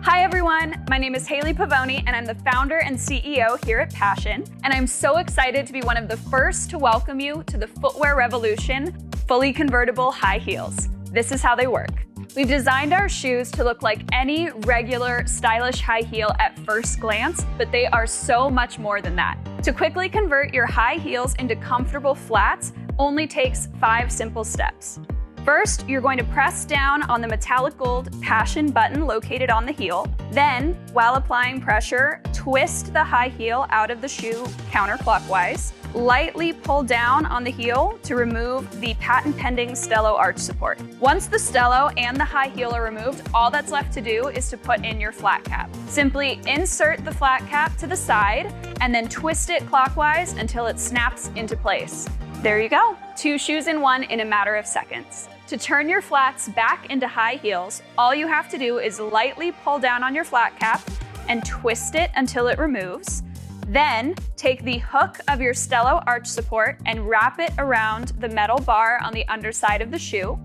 Hi everyone, my name is Haley Pavoni and I'm the founder and CEO here at Pashion, and I'm so excited to be one of the first to welcome you to the footwear revolution, fully convertible high heels. This is how they work. We've designed our shoes to look like any regular stylish high heel at first glance, but they are so much more than that. To quickly convert your high heels into comfortable flats only takes 5 simple steps. First, you're going to press down on the metallic gold Pashion button located on the heel. Then, while applying pressure, twist the high heel out of the shoe counterclockwise. Lightly pull down on the heel to remove the patent-pending Stello arch support. Once the Stello and the high heel are removed, all that's left to do is to put in your flat cap. Simply insert the flat cap to the side and then twist it clockwise until it snaps into place. There you go, 2 shoes in 1 in a matter of seconds. To turn your flats back into high heels, all you have to do is lightly pull down on your flat cap and twist it until it removes. Then take the hook of your Stello arch support and wrap it around the metal bar on the underside of the shoe.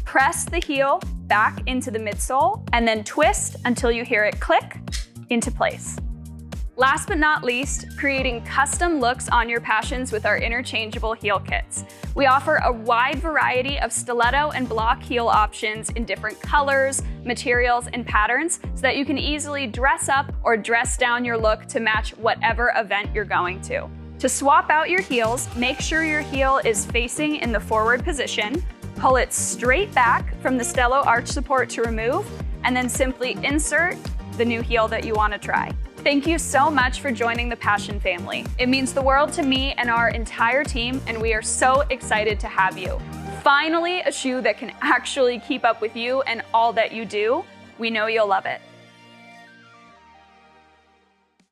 Press the heel back into the midsole and then twist until you hear it click into place. Last but not least, creating custom looks on your Passions with our interchangeable heel kits. We offer a wide variety of stiletto and block heel options in different colors, materials, and patterns so that you can easily dress up or dress down your look to match whatever event you're going to. To swap out your heels, make sure your heel is facing in the forward position, pull it straight back from the Stello arch support to remove, and then simply insert the new heel that you want to try. Thank you so much for joining the Pashion family. It means the world to me and our entire team, and we are so excited to have you. Finally, a shoe that can actually keep up with you and all that you do. We know you'll love it.